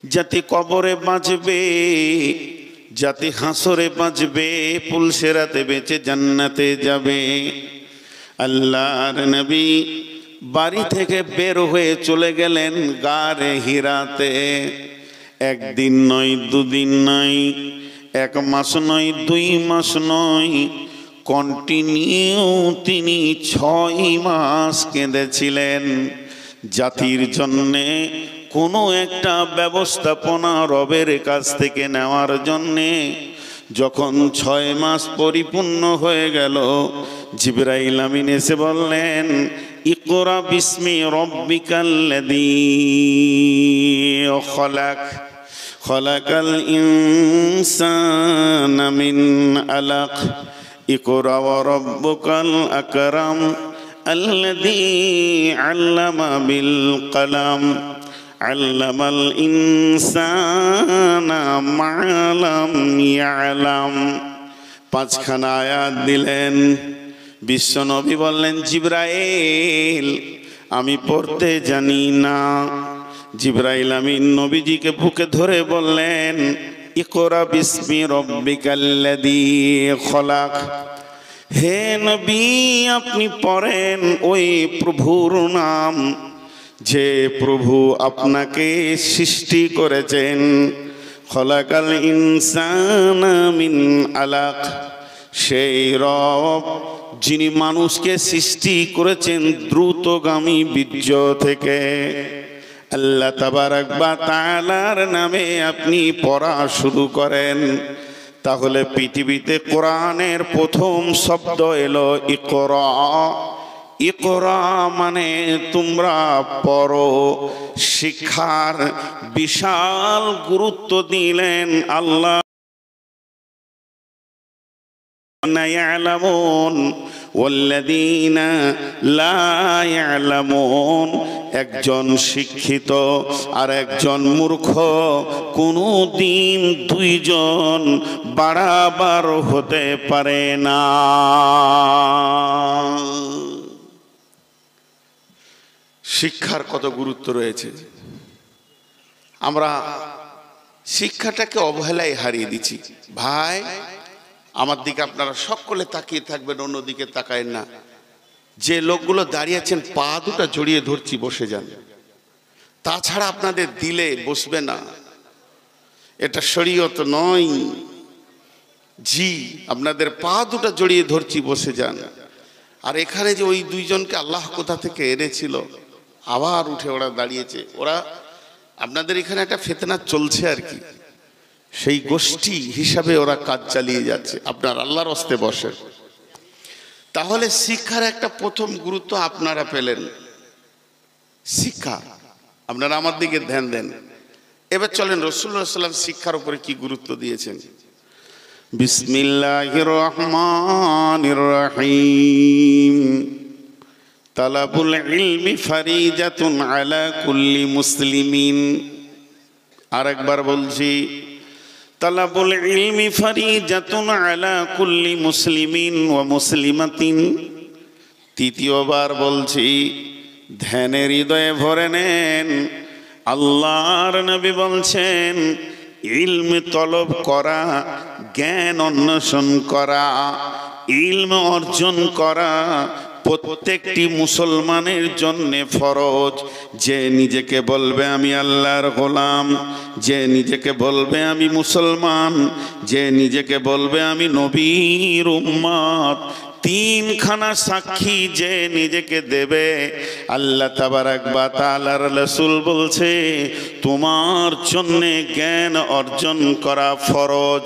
যাতে কবরে বাঁচবে, যাতে হাসরে বাঁচবে, পুলসেরাতে বেঁচে জান্নাতে যাবে। আল্লাহর নবী বাড়ি থেকে বের হয়ে চলে গেলেন গারে হিরাতে। একদিন নয়, দুদিন নয়, এক মাস নয়, 2 মাস নয়, কন্টিনিউ তিনি 6 মাস কেঁদেছিলেন জাতির জন্যে কোনো একটা ব্যবস্থাপনা রবের কাছ থেকে নেওয়ার জন্যে। যখন 6 মাস পরিপূর্ণ হয়ে গেল, জিবরাইল আমিন এসে বললেন, ইকরা বিসমি রব্বিকাল্লাযী খলাক, খলাকাল ইনসানা মিন আলাক, ইকরা ওয়া রাব্বুকাল আকরাম আল্লাযী আল্লামা বিল কলম আল্লামাল ইনসানা মা লাম ইয়ালাম। 5খানা আয়াত দিলেন। বিশ্বনবী বললেন, জিবরাইল আমি পড়তে জানি না। জিবরাইল আমিন নবীজিকে বুকে ধরে বললেন, ইকরা বিসমি রব্বিকাল্লাযী খলাক। হে নবী, আপনি পড়েন ওই প্রভুর নাম যে প্রভু আপনাকে সৃষ্টি করেছেন। খলাকাল ইনসানা মিন আলাক, সেই রব যিনি মানুষকে সৃষ্টি করেছেন দ্রুতগামী বীর্য থেকে। আল্লাহ তাবারাক ওয়া তাআলার নামে আপনি পড়া শুরু করেন, তাহলে পৃথিবীতে কোরআনের প্রথম শব্দ এলো ইকরা। ইকরা মানে তোমরা পড়ো। শিক্ষার বিশাল গুরুত্ব দিলেন আল্লাহ। একজন শিক্ষিত আর একজন মূর্খ কোনো দিন 2 জন বাড়াবার হতে পারে না। শিক্ষার কত গুরুত্ব রয়েছে। আমরা শিক্ষাটাকে অবহেলায় হারিয়ে দিচ্ছি। ভাই, আমার দিকে আপনারা সকলে তাকিয়ে থাকবেন, অন্যদিকে তাকায়েন না। যে লোকগুলো দাঁড়িয়ে আছেন, পা দুটো জড়িয়ে ধরছি, বসে যান। তাছাড়া আপনাদের দিলে বসবে না, এটা শরীয়ত নয়। জি, আপনাদের পা দুটো জড়িয়ে ধরছি, বসে যান। আর এখানে যে ওই 2 জনকে আল্লাহ কোথা থেকে এনেছিল, আবার উঠে ওরা দাঁড়িয়েছে। ওরা আপনাদের এখানে একটা ফিতনা চলছে আর কি, সেই গোষ্ঠী হিসাবে ওরা কাজ চালিয়ে যাচ্ছে। আপনার আল্লাহর হস্তে বসেন। তাহলে শিক্ষার একটা প্রথম গুরুত্ব আপনারা পেলেন। শিক্ষা, আপনারা আমার দিকে ধ্যান দেন। এবার চলেন রাসূলুল্লাহ সাল্লাল্লাহু আলাইহি ওয়াসাল্লাম শিক্ষার উপরে কি গুরুত্ব দিয়েছেন। বিসমিল্লাহির রহমানির রহিম। তালাবুল ইলমি ফারিজাতুন আলা কুল্লি মুসলিমিন। আরেকবার বলছি, তালাবুল ইলমি ফারিজাতুন আলা কুল্লি মুসলিমিন ওয়া মুসলিমাতিন। তৃতীয়বার বলছি, ধ্যানে হৃদয়ে ভরে নেন। আল্লাহর নবী বলছেন, ইলম তলব করা, জ্ঞান অন্বেষণ করা, ইলম অর্জন করা প্রত্যেকটি মুসলমানের জন্য ফরজ। যে নিজেকে বলবে আমি আল্লাহর গোলাম, যে নিজেকে বলবে আমি মুসলমান, যে নিজেকে বলবে আমি নবীর উম্মত, 3খানা সাক্ষী যে নিজেকে দেবে, আল্লাহ তাবারাক ওয়া তাআলার রাসূল বলছে তোমার জন্য জ্ঞান অর্জন করা ফরজ।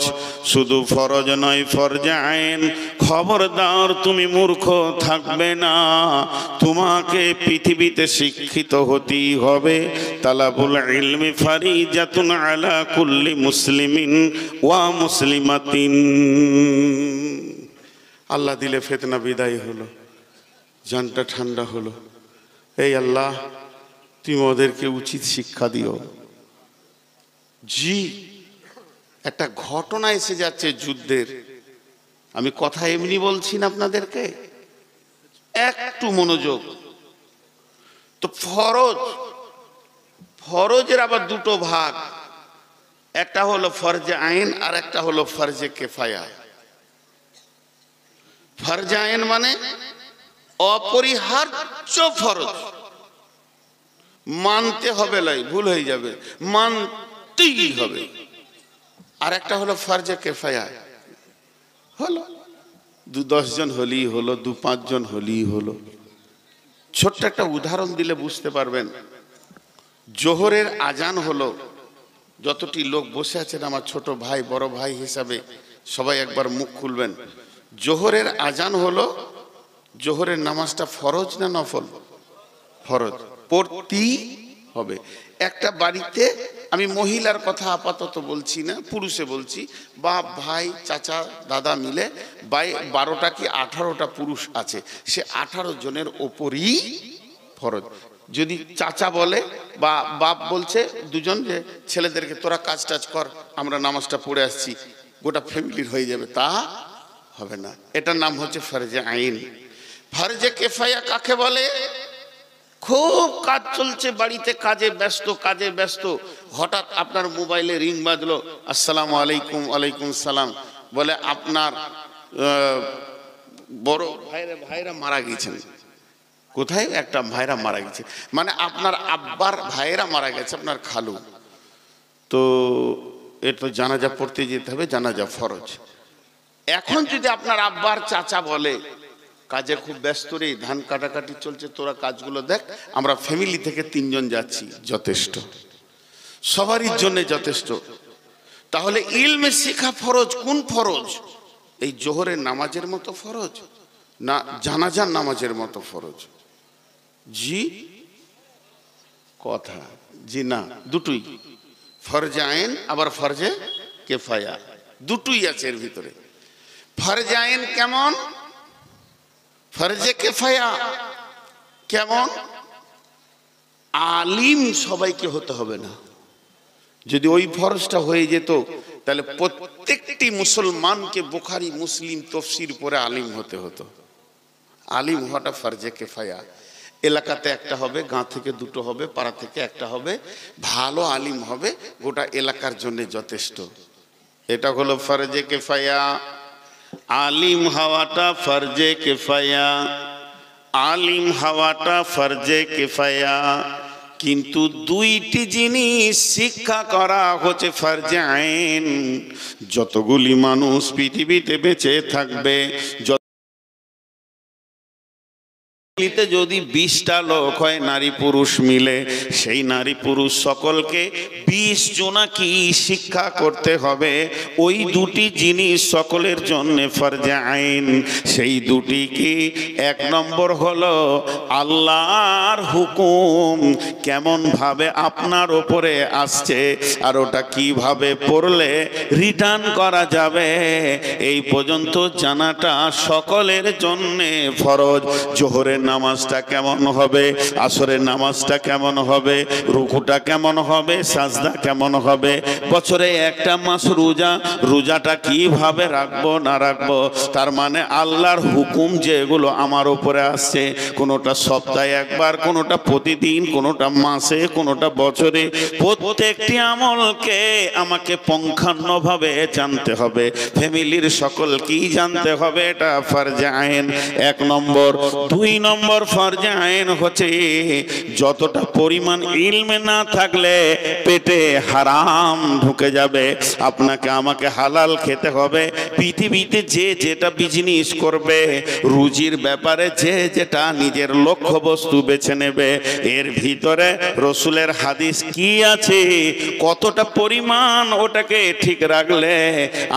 শুধু ফরজ নয়, ফরজে আইন। খবরদার তুমি মূর্খ থাকবে না, তোমাকে পৃথিবীতে শিক্ষিত হতেই হবে। তালাবুল ইলমি ফারিজাতুন আলা কুল্লি মুসলিমিন ওয়া মুসলিমাতিন। আল্লাহ দিলে ফিতনা বিদায় হলো, জানটা ঠান্ডা হলো। এই আল্লাহ, তুমি ওদেরকে উচিত শিক্ষা দিও। জি, একটা ঘটনা এসে যাচ্ছে যুদ্ধের। আমি কথা এমনি বলছি না আপনাদেরকে, একটু মনোযোগ। তো ফরজ, ফরজের আবার 2টো ভাগ। একটা হলো ফরজে আইন আর একটা হলো ফরজে কেফায়া। ফরজে আইন মানে অপরিহার্য ফরজ, মানতে হবে, লাই ভুল হয়ে যাবে, মানতেই হবে। আর একটা হলো ফরজে কেফায়া, হলো 2-10 জন হলেই হলো, 2-5 জন হলেই হলো। ছোট্ট একটা উদাহরণ দিলে বুঝতে পারবেন। জোহরের আজান হলো, যতটি লোক বসে আছেন আমার ছোট ভাই বড় ভাই হিসাবে সবাই একবার মুখ খুলবেন। জোহরের আজান হলো, জোহরের নামাজটা ফরজ না নফল? ফরজ, পড়তেই হবে। একটা বাড়িতে, আমি মহিলার কথা আপাতত বলছি না, পুরুষে বলছি, বাপ ভাই চাচা দাদা মিলে 12টা কি 18টা পুরুষ আছে, সে 18 জনের ওপরই ফরজ। যদি চাচা বলে বা বাপ বলছে দুজন যে ছেলেদেরকে তোরা কাজ টাজ কর, আমরা নামাজটা পড়ে আসছি, গোটা ফ্যামিলির হয়ে যাবে, তা হবে না। এটার নাম হচ্ছে ফরজে আইন। ফরজে কেফায়া কাকে বলে? খুব কাজ চলছে বাড়িতে, কাজে ব্যস্ত, হঠাৎ আপনার মোবাইলে রিং বাজলো, আসসালামু আলাইকুম। ওয়ালাইকুম সালাম। বলে আপনার বড় ভাইরা মারা গেছেন। কোথায়? একটা ভাইরা মারা গেছে, মানে আপনার আব্বার ভাইয়েরা মারা গেছে, আপনার খালু। তো এর তো জানাজা পড়তে যেতে হবে, জানাজা ফরজ। এখন যদি আপনার আব্বার চাচা বলে কাজে খুব ব্যস্ত রে, ধান কাটাকাটি চলছে, তোরা কাজগুলো দেখ, আমরা ফ্যামিলি থেকে 3 জন যাচ্ছি, যথেষ্ট, সবারই জন্য যথেষ্ট। তাহলে ইলমে শিখা ফরজ। কোন ফরজ? এই জোহরের নামাজের মতো ফরজ না জানাজার নামাজের মতো ফরজ? জি কথা, জি না, দুটোই। ফরজে আইন আবার ফরজে কেফায়া, দুটোই আছে এর ভিতরে। ফরজে আইন কেমন, ফরজে কেফায়া কেমন? আলিম সবাইকে হতে হবে না। যদি ওই ফরজটা হয়ে যেত তাহলে প্রত্যেকটি মুসলমানকে বুখারী মুসলিম তফসির পড়ে আলিম হতে হতো। আলিম হওয়াটা ফরজে কেফায়া। এলাকাতে একটা হবে, গাঁ থেকে 2টো হবে, পাড়া থেকে একটা হবে, ভালো আলিম হবে, গোটা এলাকার জন্য যথেষ্ট। এটা হলো ফরজে কেফায়া। আলিম হওয়াটা ফরজে কেফায়া, আলিম হওয়াটা ফরজে কেফায়া। কিন্তু 2টি জিনিস শিক্ষা করা হচ্ছে ফরজে আইন। যতগুলি মানুষ পৃথিবীতে বেঁচে থাকবে, যদি 20টা লোক হয় নারী পুরুষ মিলে, সেই নারী পুরুষ সকলকে 20 জনাকে শিক্ষা করতে হবে। ওই 2টি জিনিস সকলের জন্য ফরজে আইন। সেই 2টি কি? 1 নম্বর হলো আল্লাহর হুকুম কেমন ভাবে আপনার উপরে আসছে, আর ওটা কিভাবে পড়লে রিটার্ন করা যাবে, এই পর্যন্ত জানাটা সকলের জন্য ফরজ। জোহরের নামাজটা কেমন হবে, আসরের নামাজটা কেমন হবে, রুকুটা কেমন হবে, সাজদা কেমন হবে, বছরে একটা মাস রোজাটা কিভাবে রাখবো না রাখবো, তার মানে আল্লাহর হুকুম যেগুলো আমার উপরে আসছে, কোনোটা সপ্তাহে একবার, কোনোটা প্রতিদিন, কোনোটা মাসে, কোনোটা বছরে, প্রত্যেকটি আমলকে আমাকে পুঙ্খানুভাবে জানতে হবে। ফ্যামিলির সকলকেই জানতে হবে, এটা ফরজে আইন 1 নম্বর। 2 নম্বর ফরজে আইন হচ্ছে যতটা পরিমাণ ইলমে না থাকলে পেটে হারাম ঢুকে যাবে। আপনাকে আমাকে হালাল খেতে হবে। পৃথিবীতে যে যেটা বিজনেস করবে, রুজির ব্যাপারে যে যেটা নিজের লক্ষ্য বস্তু বেছে নেবে, এর ভিতরে রসুলের হাদিস কি আছে, কতটা পরিমাণ ওটাকে ঠিক রাখলে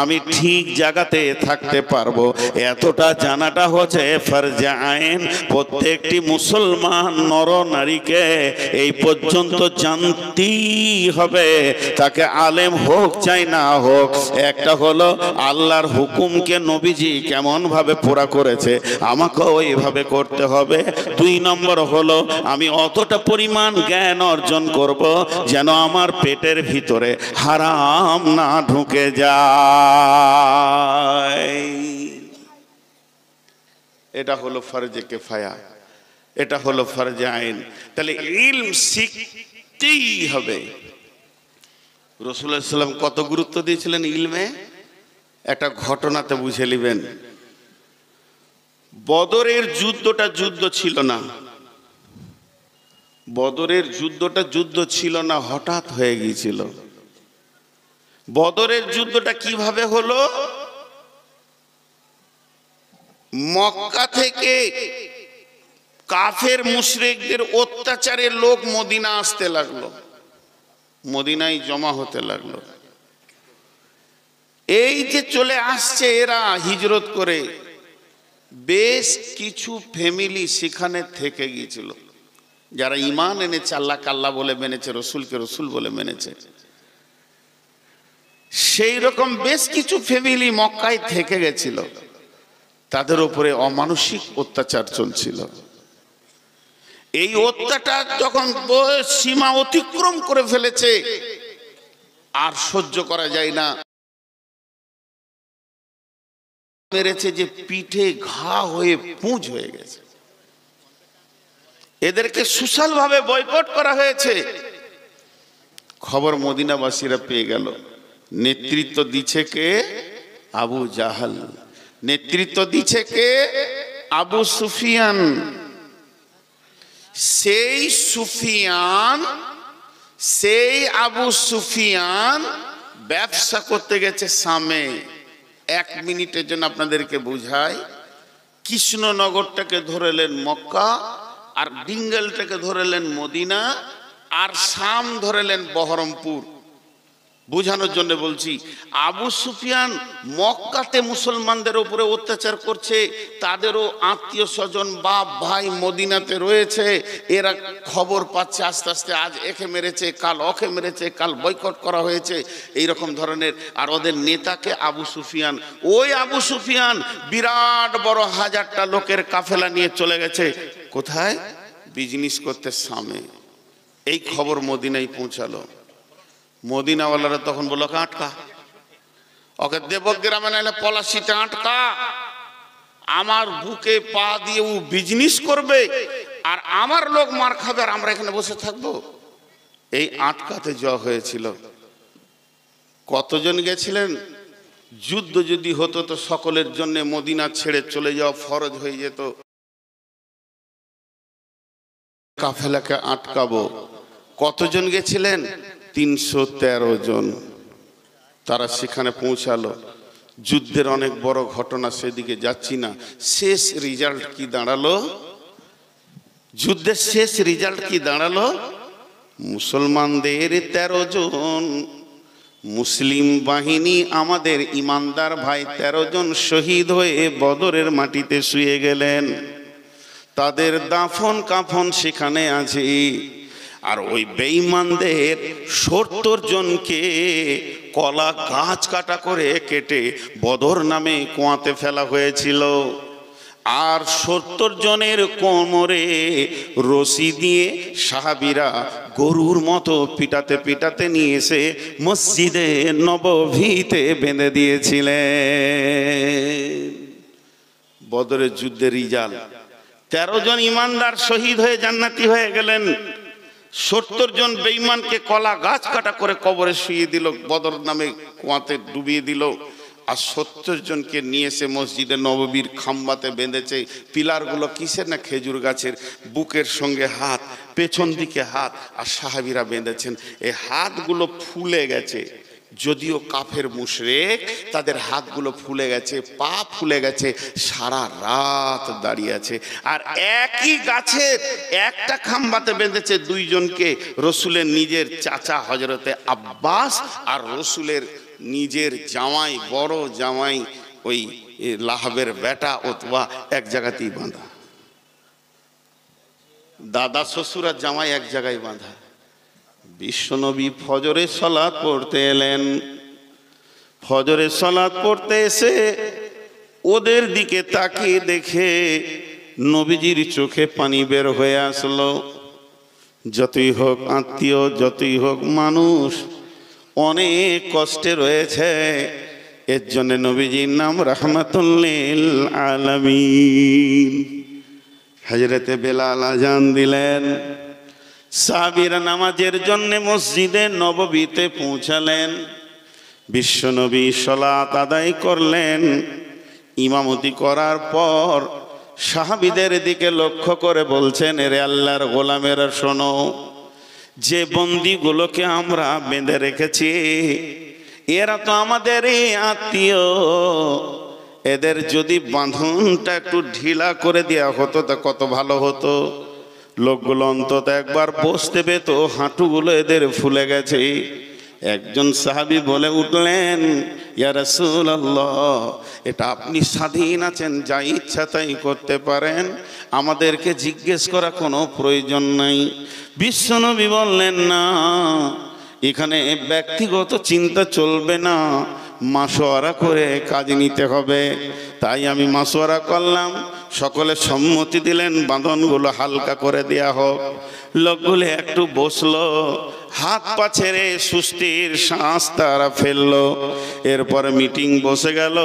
আমি ঠিক জায়গাতে থাকতে পারবো, এতটা জানাটা হচ্ছে ফরজে আইন। প্রত্যেকটি মুসলমান নর নারীকে এই পর্যন্ত জানতেই হবে, তাকে আলেম হোক চাই না হোক। একটা হলো আল্লাহর হুকুমকে নবীজি কেমন ভাবে পুরা করেছে, আমাকেও এইভাবে করতে হবে। 2 নম্বর হলো আমি অতটা পরিমাণ জ্ঞান অর্জন করব যেন আমার পেটের ভিতরে হারাম না ঢুকে যায়। এটা হলো ফরজে কেফায়া, এটা হলো ফরজে আইন। তাহলে ইলম শিখতেই হবে। রাসূলুল্লাহ সাল্লাল্লাহু আলাইহি ওয়াসাল্লাম কত গুরুত্ব দিয়েছিলেন ইলমে, একটা ঘটনাতে বুঝে নেবেন। বদরের যুদ্ধটা যুদ্ধ ছিল না, বদরের যুদ্ধটা যুদ্ধ ছিল না, হঠাৎ হয়ে গিয়েছিল। বদরের যুদ্ধটা কিভাবে হলো? মক্কা থেকে কাফের মুশরিকদের অত্যাচারে লোক মদিনা আসতে লাগলো, মদিনায় জমা হতে লাগলো। এই যে চলে আসছে এরা হিজরত করে, বেশ কিছু ফ্যামিলি সেখানে থেকে গিয়েছিল, যারা ঈমান এনেছে, আল্লাহকে আল্লাহ বলে মেনেছে, রসুলকে রসুল বলে মেনেছে। সেই রকম বেশ কিছু ফ্যামিলি মক্কায় থেকে গেছিল, তাদের উপরে অমানসিক অত্যাচার চলছিল। এই অত্যাচার যখন সীমা অতিক্রম করে ফেলেছে, আর সহ্য করা যায় না, মেরেছে যে পিঠে ঘা হয়ে পুঁজ হয়ে গেছে। এদেরকে সোশ্যাল ভাবে বয়কট করা হয়েছে। খবর মদিনাবাসীরা পেয়ে গেল। নেতৃত্ব দিচ্ছে কে? আবু জাহাল। নেতৃত্ব দিচ্ছে কে? আবু সুফিয়ান। সেই সুফিয়ান, সেই আবু সুফিয়ান ব্যবসা করতে গেছে শামে। 1 মিনিটের জন্য আপনাদেরকে বুঝাই। কৃষ্ণনগরটাকে ধরেলেন মক্কা, আর ডিঙ্গলটাকে ধরেলেন মদিনা, আর শাম ধরেলেন বহরমপুর। বুঝানোর জন্য বলছি, আবু সুফিয়ান মক্কাতে মুসলমানদের উপরে অত্যাচার করছে, তাদেরও আত্মীয় স্বজন বাপ ভাই মদিনাতে রয়েছে। এরা খবর পাচ্ছে আস্তে আস্তে, আজ একে মেরেছে, কাল ওকে মেরেছে, কাল বয়কট করা হয়েছে, এইরকম ধরনের। আর ওদের নেতাকে আবু সুফিয়ান। ওই আবু সুফিয়ান বিরাট বড় 1000টা লোকের কাফেলা নিয়ে চলে গেছে কোথায়? বিজনেস করতে শামে। এই খবর মদিনায় পৌঁছালো। মদিনাওয়ালারা তখন বলল, আটকা ওকে, দেবগ্রামে নাইলে পলাশিতে আটকা। আমার বুকে পা দিয়ে ও বিজনেস করবে, আর আমার লোক মার খাবে, আর আমরা এখানে বসে থাকবো। এই আটকাতে যাওয়া হয়েছিল। কতজন গেছিলেন? যুদ্ধ যদি হতো তো সকলের জন্য মদিনা ছেড়ে চলে যাওয়া ফরজ হয়ে যেত। কাফেলাকে আটকাবো। কতজন গেছিলেন? 313 জন। তারা সেখানে পৌঁছালো। যুদ্ধের অনেক বড় ঘটনা, সেদিকে যাচ্ছি না। শেষ রেজাল্ট কি দাঁড়ালো? যুদ্ধের শেষ রেজাল্ট কি দাঁড়ালো? মুসলমানদের 13 জন, মুসলিম বাহিনী আমাদের ইমানদার ভাই 13 জন শহীদ হয়ে বদরের মাটিতে শুয়ে গেলেন। তাদের দাফন কাফন সেখানে আছে। আর ওই বেঈমানদের 70 জনকে কলা গাছ কাটা করে কেটে বদর নামে কুয়াতে ফেলা হয়েছিল। আর 70 জনের কোমরে রশি দিয়ে সাহাবীরা গরুর মতো পিটাতে পিটাতে নিয়ে এসে মসজিদে নববীতে বেঁধে দিয়েছিলেন। বদরের যুদ্ধের রিজাল্ট, 13 জন ইমানদার শহীদ হয়ে জান্নাতি হয়ে গেলেন। 70 জন বেঈমানকে কলা গাছ কাটা করে কবরে শুয়ে দিল, বদর নামে কুয়াতে ডুবিয়ে দিল। আর 70 জনকে নিয়ে এসে মসজিদে নববীর খাম্বাতে বেঁধেছে। পিলারগুলো কিসের? না খেজুর গাছের। বুকের সঙ্গে হাত, পেছন দিকে হাত, আর সাহাবীরা বেঁধেছেন। এই হাতগুলো ফুলে গেছে, যদিও কাফের মুশরিক, তাদের হাতগুলো ফুলে গেছে, পা ফুলে গেছে, সারা রাত দাঁড়িয়ে আছে। আর একই গাছের একটা খাম্বাতে বেঁধেছে 2 জনকে, রসুলের নিজের চাচা হযরতে আব্বাস আর রসুলের নিজের জামাই, বড় জামাই ওই লাহাবের বেটা অথবা এক জায়গাতেই বাঁধা। দাদা শ্বশুর আর জামাই এক জায়গায় বাঁধা। বিশ্বনবী ফজরের সালাত পড়তে এলেন। ফজরের সালাত পড়তে এসে ওদের দিকে তাকিয়ে দেখে নবীজির চোখে পানি বের হয়ে আসলো। যতই হোক আত্মীয়, যতই হোক মানুষ, অনেক কষ্টে রয়েছে। এর জন্য নবীজির নাম রাহমাতুল লিল আলামিন। হযরতে বেলাল আযান দিলেন। সাহাবীরা নামাজের জন্য মসজিদে নববীতে পৌঁছালেন। বিশ্বনবী সালাত আদায় করলেন। ইমামতি করার পর সাহাবীদের দিকে লক্ষ্য করে বলছেন, এরে আল্লাহর গোলামেরা শোনো, যে বন্দীগুলোকে আমরা বেঁধে রেখেছি এরা তো আমাদের আত্মীয়, এদের যদি বাঁধনটা একটু ঢিলা করে দেওয়া হতো তা কত ভালো হতো। লোকগুলো অন্তত একবার বসতে পেত, হাঁটুগুলো এদের ফুলে গেছে। একজন সাহাবী বলে উঠলেন, ইয়া রাসূলুল্লাহ, এটা আপনি স্বাধীন আছেন, যা ইচ্ছা তাই করতে পারেন, আমাদেরকে জিজ্ঞেস করা কোনো প্রয়োজন নাই। বিশ্বনবী বললেন, না, এখানে ব্যক্তিগত চিন্তা চলবে না, মাশওয়ারা করে কাজ নিতে হবে। তাই আমি মাশওয়ারা করলাম, সকলে সম্মতি দিলেন বাঁধনগুলো হালকা করে দেয়া হোক। লোকগুলো একটু বসলো, হাত পা ছেড়ে সুস্থির শ্বাস তারা ফেললো। এরপরে মিটিং বসে গেল,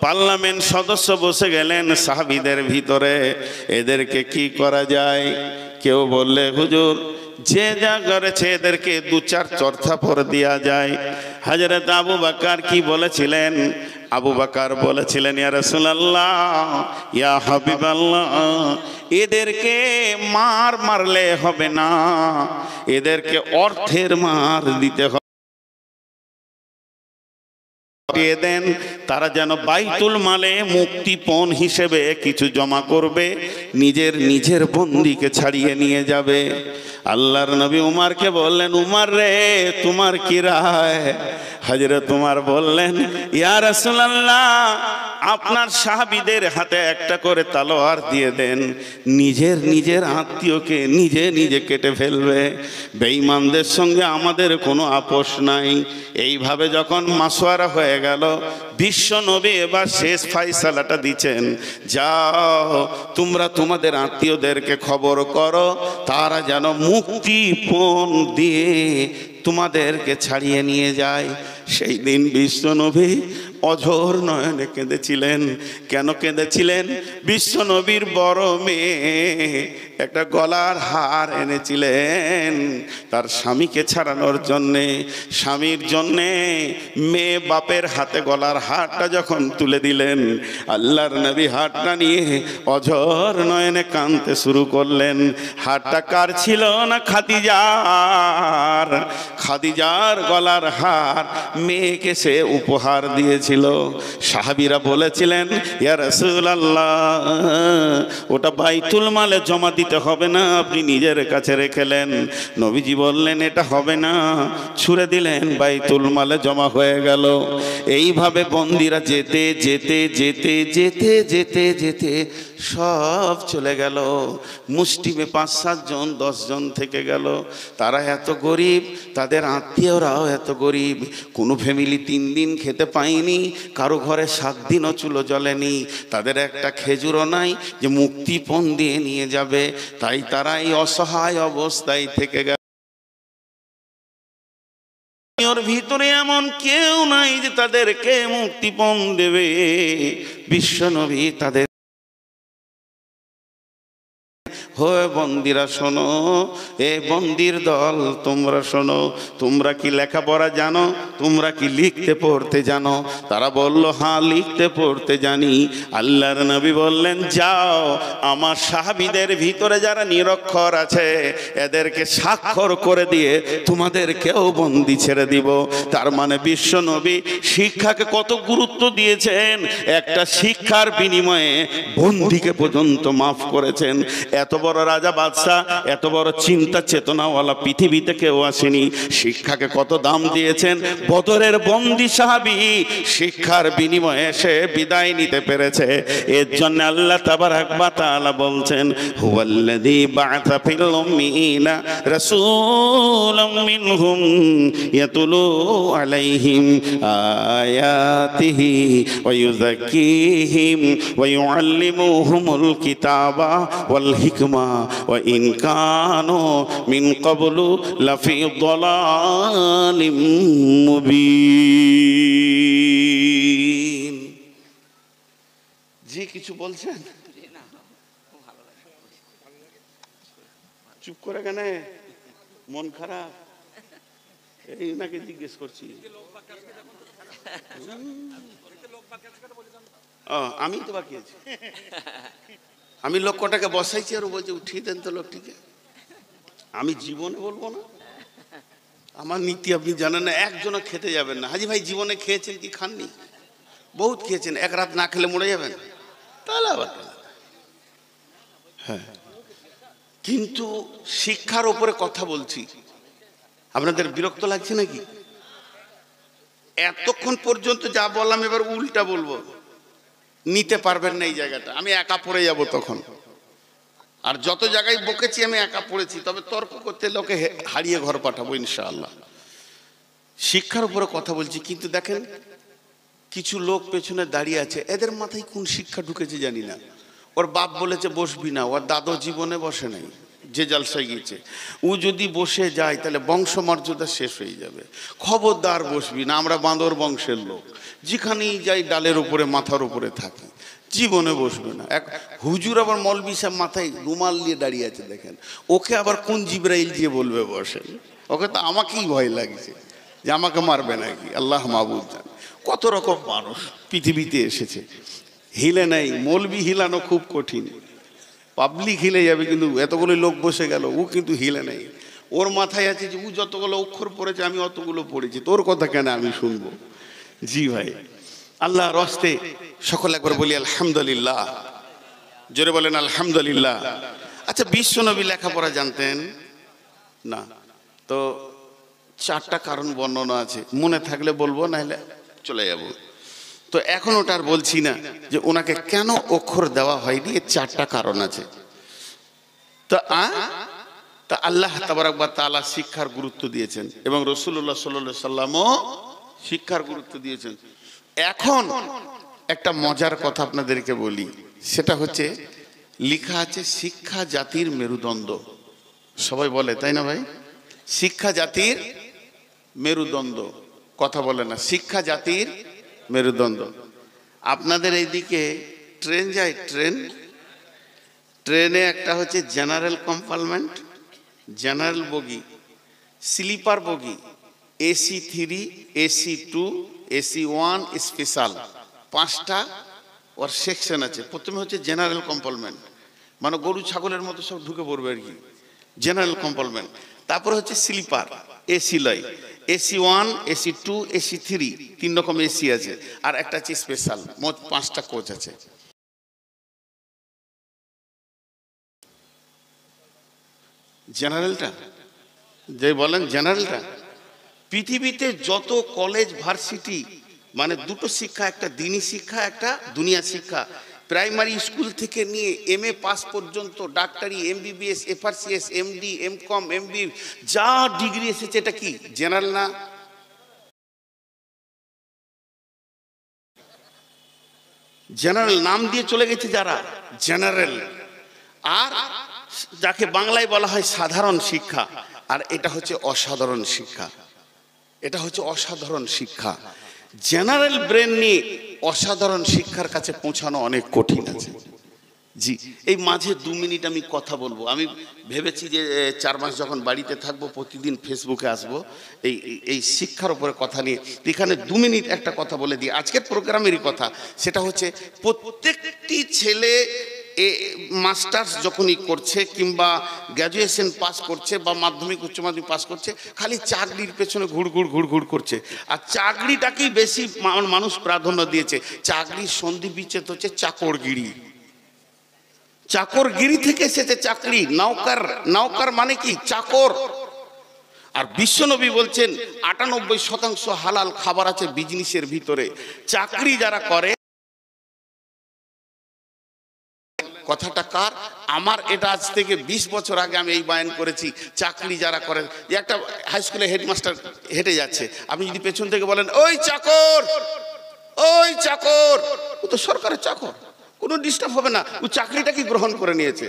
পার্লামেন্ট সদস্য বসে গেলেন সাহাবীদের ভিতরে, এদেরকে কি করা যায়। কেউ বললে, হুজুর যে যা করেছে এদেরকে 2-4 চড়থাপড় দেয়া যায়। হযরত আবু বকর কি বলেছিলেন? আবু বকর বলেছিলেন, ইয়া রাসূলুল্লাহ, ইয়া হাবিবাল্লাহ, এদেরকে মারলে হবে না, এদেরকে অর্থের মার দিতে হবে। দেন তারা যেন বাইতুল মালে মুক্তিপণ হিসেবে কিছু জমা করবে, নিজের বন্দীকে ছাড়িয়ে নিয়ে যাবে। আল্লাহর নবী উমারকে বললেন, উমার রে, তোমার কি রায়? হযরত উমার বললেন, ইয়া রাসূলুল্লাহ, আপনার সাহাবীদের হাতে একটা করে তলোয়ার দিয়ে দেন, নিজের আত্মীয়কে নিজে কেটে ফেলবে, বেঈমানদের সঙ্গে আমাদের কোনো আপোষ নাই। এইভাবে যখন মাশওয়ারা হয়ে গেল, বিশ্ব নবী এবার শেষ ফায়সালাটা দিচ্ছেন, যাও তোমরা তোমাদের আত্মীয়দেরকে খবর করো, তারা যেন মুক্তিপণ দিয়ে তোমাদেরকে ছাড়িয়ে নিয়ে যায়। সেই দিন বিশ্ব নবী অঝোর নয়নে কেঁদেছিলেন। কেন কেঁদেছিলেন? বিশ্ব নবীর বড় মেয়ে একটা গলার হার এনেছিলেন তার স্বামীকে ছাড়ানোর জন্যে। স্বামীর জন্যে মেয়ে বাপের হাতে গলার হারটা যখন তুলে দিলেন, আল্লাহর নবী হারটা নিয়ে অঝোর নয়নে কাঁদতে শুরু করলেন। হারটা কার ছিল? না খাদিজার। খাদিজার গলার হার মেয়েকে সে উপহার দিয়েছিল। সাহাবীরা বলেছিলেন, ইয়া রাসূলুল্লাহ, ওটা বাইতুল মালে জমা দিতে হবে না, আপনি নিজের কাছে রেখেলেন। নবীজি বললেন, এটা হবে না, ছুঁড়ে দিলেন, বাইতুল মালে জমা হয়ে গেল। এইভাবে বন্দীরা যেতে যেতে যেতে যেতে যেতে যেতে সব চলে গেল। মুষ্টিমে 5-7 জন 10 জন থেকে গেল। তারা এত গরিব, তাদের আত্মীয়রাও এত গরিব। কোনো ফ্যামিলি 3 দিন খেতে পায়নি, কারো ঘরে 7 দিনও চুলো জ্বলেনি, তাদের একটা খেজুরও নাই যে মুক্তিপণ দিয়ে নিয়ে যাবে। তাই তারা এই অসহায় অবস্থায় থেকে গেল। ওর ভিতরে এমন কেউ নাই যে তাদেরকে মুক্তিপণ দেবে। বিশ্বনবী তাদের হয় বন্দিরা শোনো, এ বন্দির দল তোমরা শোনো, তোমরা কি লেখাপড়া জানো? তোমরা কি লিখতে পড়তে জানো? তারা বলল, হ্যাঁ লিখতে পড়তে জানি। আল্লাহর নবী বললেন, যাও আমার সাহাবীদের ভিতরে যারা নিরক্ষর আছে এদেরকে স্বাক্ষর করে দিয়ে তোমাদেরকেও বন্দি ছেড়ে দিব। তার মানে বিশ্ব নবী শিক্ষাকে কত গুরুত্ব দিয়েছেন, একটা শিক্ষার বিনিময়ে বন্দিকে পর্যন্ত মাফ করেছেন। এত বড় রাজা বাদশাহ, এত বড় চিন্তা চেতনাওয়ালা পৃথিবীতে কেউ আসেনি। শিক্ষাকে কত দাম দিয়েছেন। বদরের বন্দী সাহাবী শিক্ষার বিনিময়ে সে বিদায় নিতে পেরেছে। এর জন্য আল্লাহ তাবারাক ওয়া তাআলা বলছেন, হুয়াল্লাযী বা'আসা ফিল উম্মিয়িনা রাসূলাম মিনহুম ইয়াতুলু আলাইহিম আয়াতিহি ওয়া ইউযাক্কিহিম ওয়া ইউআল্লিমুহুমুল কিতাবা ওয়াল হিকমা ওয়া ইন কানু মিন ক্বাবলু লাফি যালালিম মুবিন। জি কিছু বলছেন? চুপ করে কেন? মন খারাপ, এই নাকি জিজ্ঞেস করছি। আমি তো বাকি আছি, আমি লোক কটাকে বসাইছি আর বলছে উঠিয়ে দেন তো লোকটিকে। আমি জীবনে বলবো না, আমার নীতি আপনি জানেন না। একজনও খেতে যাবেন না। হাজি ভাই জীবনে খেয়েছেন কি খাননি? বহুত খেয়েছেন। এক রাত না খেলে মরে যাবেন, তাহলে আবার হ্যাঁ। কিন্তু শিক্ষার উপরে কথা বলছি, আপনাদের বিরক্ত লাগছে নাকি? এতক্ষণ পর্যন্ত যা বললাম এবার উল্টা বলবো, নিতে পারবেন না এই জায়গাটা, আমি একা পড়ে যাব তখন। আর যত জায়গায় বকেছি আমি একা পড়েছি, তবে তর্ক করতে লোকে হারিয়ে ঘর পাঠাবো ইনশাআল্লাহ। শিক্ষার উপরে কথা বলছি, কিন্তু দেখেন কিছু লোক পেছনে দাঁড়িয়ে আছে, এদের মাথায় কোন শিক্ষা ঢুকেছে জানি না। ওর বাপ বলেছে বসবি না, ওর দাদু জীবনে বসে নাই, যে জালসায় গিয়েছে। ও যদি বসে যায় তাহলে বংশমর্যাদা শেষ হয়ে যাবে, খবরদার বসবি না, আমরা বাঁদর বংশের লোক, যেখানেই যাই ডালের উপরে মাথার উপরে থাকি, জীবনে বসবে না। এক হুজুর আবার মৌলবি সাহেব মাথায় রুমাল দিয়ে দাঁড়িয়ে আছে, দেখেন ওকে আবার কোন জিবরাইল দিয়ে বলবে বসেন? ওকে তো আমাকেই ভয় লাগছে যে আমাকে মারবে নাকি, আল্লাহ মাহবুব জান। কত রকম মানুষ পৃথিবীতে এসেছে, হিলে নাই। মৌলবি হিলানো খুব কঠিন, পাবলিক হিলে যাবে, কিন্তু এতগুলো লোক বসে গেল, ও কিন্তু হিলে নেই। ওর মাথায় আছে যে ও যতগুলো অক্ষর পড়েছে আমি অতগুলো পড়েছি, তোর কথা কেন আমি শুনবো? জি ভাই, আল্লাহ রস্তে সকল একবার বলি আলহামদুলিল্লাহ, জোরে বলেন আলহামদুলিল্লাহ। আচ্ছা, বিশ্বনবী লেখাপড়া জানতেন না? তো চারটা কারণ বর্ণনা আছে, মনে থাকলে বলবো, নাহলে চলে যাব। তো এখন ওটা আর বলছি না যে ওনাকে কেন অক্ষর দেওয়া হয়নি, এর চারটা কারণ আছে। তা আল্লাহ তাবারক ওয়া তাআলা শিক্ষার গুরুত্ব দিয়েছেন এবং রাসূলুল্লাহ সাল্লাল্লাহু আলাইহি সাল্লামও শিক্ষার গুরুত্ব দিয়েছেন। এখন একটা মজার কথা আপনাদেরকে বলি, সেটা হচ্ছে লেখা আছে শিক্ষা জাতির মেরুদণ্ড। সবাই বলে তাই না ভাই? শিক্ষা জাতির মেরুদণ্ড, কথা বলে না, শিক্ষা জাতির মেরুদণ্ড। আপনাদের এইদিকে ট্রেন যায়, ট্রেনে একটা হচ্ছে জেনারেল কম্পার্টমেন্ট, জেনারেল বগি, স্লিপার বগি, AC 3, AC 2, AC 1, স্পেশাল, 5টা ওর সেকশন আছে। প্রথমে হচ্ছে জেনারেল কম্পার্টমেন্ট, মানে গরু ছাগলের মতো সব ঢুকে পড়বে আর কি, জেনারেল কম্পার্টমেন্ট। তারপর হচ্ছে স্লিপার, AC লয়, AC 1, AC 2, AC 3, 3 রকম AC আছে, আর একটা আছে স্পেশাল। মোট 5টা কোচ আছে। জেনারেলটা যে বলেন, জেনারেলটা পৃথিবীতে যত কলেজ ভার্সিটি, মানে দুটো শিক্ষা, একটা দ্বীনি শিক্ষা, একটা দুনিয়া শিক্ষা, প্রাইমারি স্কুল থেকে নিয়ে MA পাস পর্যন্ত, ডাক্তারি, MBBS, FRCS, MD, MCom, MB, যা ডিগ্রি এসেছে, এটা কি জেনারেল না? জেনারেল নাম দিয়ে চলে গেছে যারা, জেনারেল। আর যাকে বাংলায় বলা হয় সাধারণ শিক্ষা, আর এটা হচ্ছে অসাধারণ শিক্ষা, এটা হচ্ছে অসাধারণ শিক্ষা। জেনারেল ব্রেন নিয়ে অসাধারণ শিক্ষার কাছে পৌঁছানো অনেক কঠিন আছে। জি, এই মাঝে 2 মিনিট আমি কথা বলবো। আমি ভেবেছি যে 4 মাস যখন বাড়িতে থাকবো প্রতিদিন ফেসবুকে আসবো এই শিক্ষার উপরে কথা নিয়ে। এখানে 2 মিনিট একটা কথা বলে দিই, আজকের প্রোগ্রামেরই কথা। সেটা হচ্ছে প্রত্যেকটি ছেলে মাস্টার্স যখনই করছে, কিংবা গ্র্যাজুয়েশন পাস করছে, বা মাধ্যমিক উচ্চ মাধ্যমিক পাস করছে, খালি চাকরির পেছনে ঘুরঘুর করছে। আর চাকরিটাকেই বেশি মানুষ প্রাধান্য দিয়েছে। চাকরির সন্ধি বিচ্ছেদ হচ্ছে চাকরগিরি। চাকরগিরি থেকে এসেছে চাকরি। নওকার মানে কি? চাকর। আর বিশ্বনবী বলছেন 98% হালাল খাবার আছে বিজনেসের ভিতরে। চাকরি যারা করে, কথাটা কার? আমার। এটা আজ থেকে 20 বছর আগে আমি এই বায়ান করেছি। চাকরি যারা করে, একটা হাই স্কুলে হেডমাস্টার হেঁটে যাচ্ছে, আপনি যদি পেছন থেকে বলেন ওই চাকর, ওই চাকর, ও তো সরকারের চাকর, কোনো ডিস্টার্ব হবে না, ও চাকরিটাকে গ্রহণ করে নিয়েছে।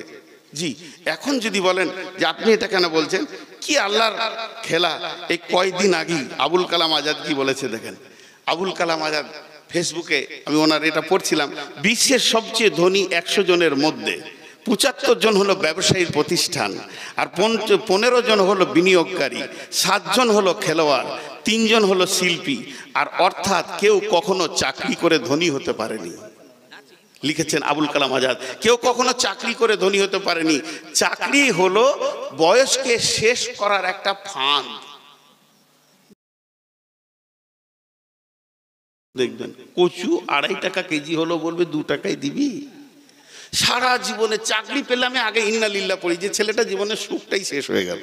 জি, এখন যদি বলেন যে আপনি এটা কেন বলছেন, কি আল্লাহর খেলা। এই কয়েকদিন আগেই আবুল কালাম আজাদ কি বলেছে দেখেন। আবুল কালাম আজাদ ফেসবুকে, আমি ওনার এটা পড়ছিলাম, বিশ্বের সবচেয়ে ধনী 100 জনের মধ্যে 75 জন হলো ব্যবসায়ীর প্রতিষ্ঠান, আর 15 জন হলো বিনিয়োগকারী, 7 জন হলো খেলোয়াড়, 3 জন হলো শিল্পী। আর অর্থাৎ কেউ কখনো চাকরি করে ধনী হতে পারেনি। লিখেছেন আবুল কালাম আজাদ, কেউ কখনো চাকরি করে ধনী হতে পারেনি। চাকরি হলো বয়সকে শেষ করার একটা ফান্ড। দেখবেন কচু 2.5 টাকা কেজি হলো, বলবে 2 টাকায় দিবি। সারা জীবনে চাকরি পেলাম, আগে ইন্নালিল্লাহ পড়ি যে ছেলেটা জীবনের সুখটাই শেষ হয়ে গেল,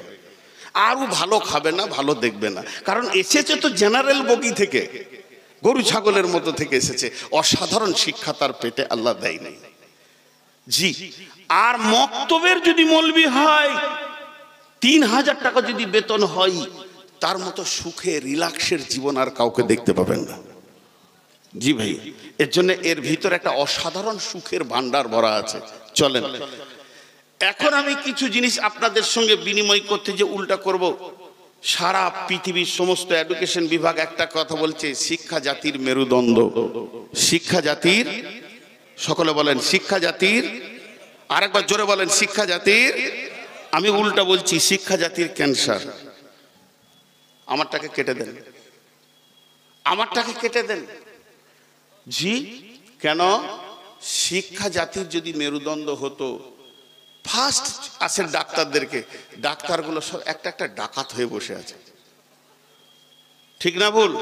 আরও ভালো খাবে না, ভালো দেখবে না। কারণ এসেছে তো জেনারেল বগি থেকে, গরু ছাগলের মতো থেকে এসেছে। অসাধারণ শিক্ষা তার পেটে আল্লাহ দেয় নাই। জি, আর মক্তবের যদি মৌলবি হয়, 3000 টাকা যদি বেতন হয়, তার মতো সুখে রিল্যাক্সের জীবন আর কাউকে দেখতে পাবেন না। জি ভাই, এর জন্য এর ভিতরে একটা অসাধারণ সুখের ভান্ডার ভরা আছে। চলেন এখন আমি কিছু জিনিস আপনাদের সঙ্গে বিনিময় করতে যে উল্টা করব। সারা পৃথিবীর সমস্ত এডুকেশন বিভাগ একটা কথা বলছে, শিক্ষা জাতির মেরুদণ্ড। শিক্ষা জাতির, সকলে বলেন শিক্ষা জাতির, আরেকবার জোরে বলেন শিক্ষা জাতির। আমি উল্টা বলছি, শিক্ষা জাতির ক্যান্সার। আমারটাকে কেটে দেন, আমারটাকে কেটে দেন। জি, কেন? শিক্ষা জাতির যদি মেরুদণ্ড হতো, ফার্স্ট আসেন ডাক্তারদেরকে, ডাক্তারগুলো সব একটা একটা ডাকাত হয়ে বসে আছে, ঠিক না ভুল?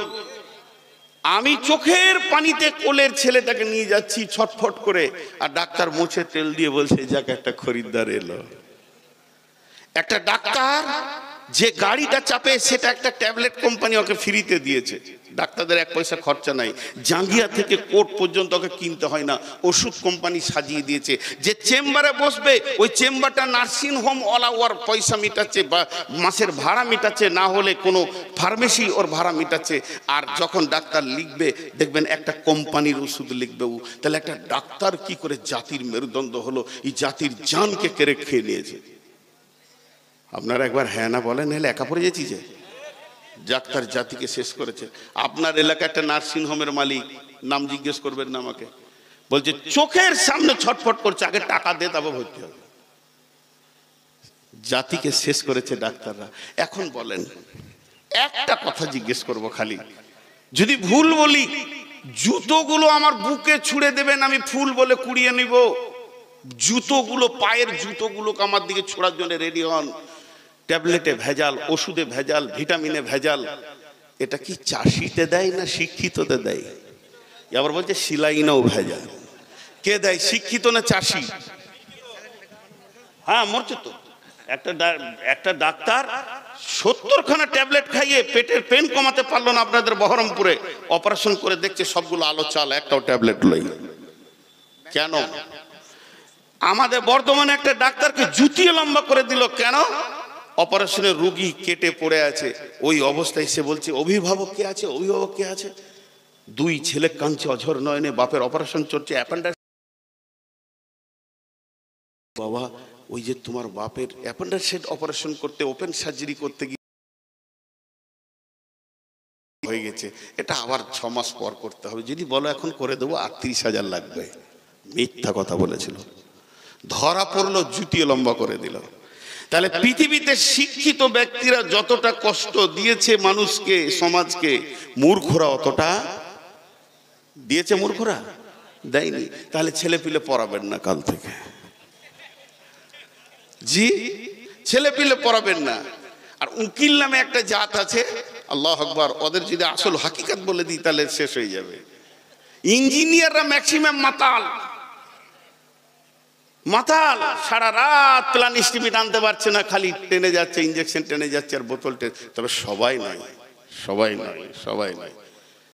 আমি চোখের পানিতে কোলের ছেলেটাকে নিয়ে যাচ্ছি ছটফট করে, আর ডাক্তার মুছে তেল দিয়ে বলছে যাক একটা খরিদ্দার এলো। একটা ডাক্তার যে গাড়িটা চাপে সেটা একটা ট্যাবলেট কোম্পানি ওকে ফ্রিতে দিয়েছে, ডাক্তারদের 1 পয়সা খরচা নাই। জাঙ্গিয়া থেকে কোর্ট পর্যন্ত ওকে কিনতে হয় না, ওষুধ কোম্পানি সাজিয়ে দিয়েছে। যে চেম্বারে বসবে ওই চেম্বারটা নার্সিং হোম ওয়ালা ওর পয়সা মিটাচ্ছে বা মাসের ভাড়া মিটাচ্ছে, না হলে কোনো ফার্মেসি ওর ভাড়া মিটাচ্ছে। আর যখন ডাক্তার লিখবে দেখবেন একটা কোম্পানির ওষুধ লিখবে। তাহলে একটা ডাক্তার কি করে জাতির মেরুদণ্ড হলো, এই জাতির জানকে কেড়ে খেয়ে নিয়েছে। আপনারা একবার হ্যাঁ না বলেন, নাহলে একা পড়ে যাচ্ছি যে ডাক্তার জাতিকে শেষ করেছে। আপনার এলাকায় একটা নার্সিং হোমের মালিক, নাম জিজ্ঞেস করবেন না আমাকে, বলছে চোখের সামনে ছটফট করছে, আগে টাকা দে তারপর ভর্তি হবে। জাতিকে শেষ করেছে ডাক্তাররা। এখন বলেন, একটা কথা জিজ্ঞেস করব খালি, যদি ভুল বলি জুতোগুলো আমার বুকে ছুঁড়ে দেবেন, আমি ফুল বলে কুড়িয়ে নিব। জুতোগুলো, পায়ের জুতোগুলোকে আমার দিকে ছোড়ার জন্য রেডি হন। ট্যাবলেটে ভেজাল, ওষুধে ভেজাল, ভিটামিনে ভেজাল। এটা কি চাষিতে দেয় না শিক্ষিততে দেয়? আবার বলছে সিলাইনেও ভেজাল। কে দেয়, শিক্ষিত না চাষি? হ্যাঁ, মরছে তো। একটা ডাক্তার 70খানা ট্যাবলেট খাইয়ে পেটের পেন কমাতে পারলো না। আপনাদের বহরমপুরে অপারেশন করে দেখছে সবগুলো আলো চাল, একটাও ট্যাবলেট লই। কেন? আমাদের বর্ধমানে একটা ডাক্তারকে জুতিয়ে লম্বা করে দিল। কেন? অপারেশনের রোগী কেটে পড়ে আছে, ওই অবস্থায় সে বলছে অভিভাবক কে আছে, অভিভাবক কে আছে? 2 ছেলে কাঁদছে অঝর নয়নে, বাপের অপারেশন চলছে অ্যাপেন্ডিক্স। বাবা, ওই যে তোমার বাপের অ্যাপেন্ডিক্স অপারেশন করতে, ওপেন সার্জারি করতে গিয়ে হয়ে গেছে, এটা আবার 6 মাস পর করতে হবে। যদি বলো এখন করে দেবো, 38,000 লাগবে। মিথ্যা কথা বলেছিল, ধরা পড়লো, জুতিয়ে লম্বা করে দিল। তাহলে পৃথিবীতে শিক্ষিত ব্যক্তিরা যতটা কষ্ট দিয়েছে মানুষকে, সমাজকে, মূর্খরা অতটা দিয়েছে? মূর্খরা দেয়নি। তাহলে ছেলে পিলে পড়াবেন না কাল থেকে। জি, ছেলে পিলে পড়াবেন না। আর উকিল নামে একটা জাত আছে, আল্লাহ আকবার, ওদের যদি আসল হাকিকাত বলে দিই তাহলে শেষ হয়ে যাবে। ইঞ্জিনিয়াররা ম্যাক্সিমাম মাতাল, মাতাল, সারা রাত প্ল্যান এস্টিমেট আনতে পারছে না, খালি টেনে যাচ্ছে, ইঞ্জেকশন টেনে যাচ্ছে আর বোতল টেনে। তবে সবাই নয়, সবাই নয়, সবাই নয়।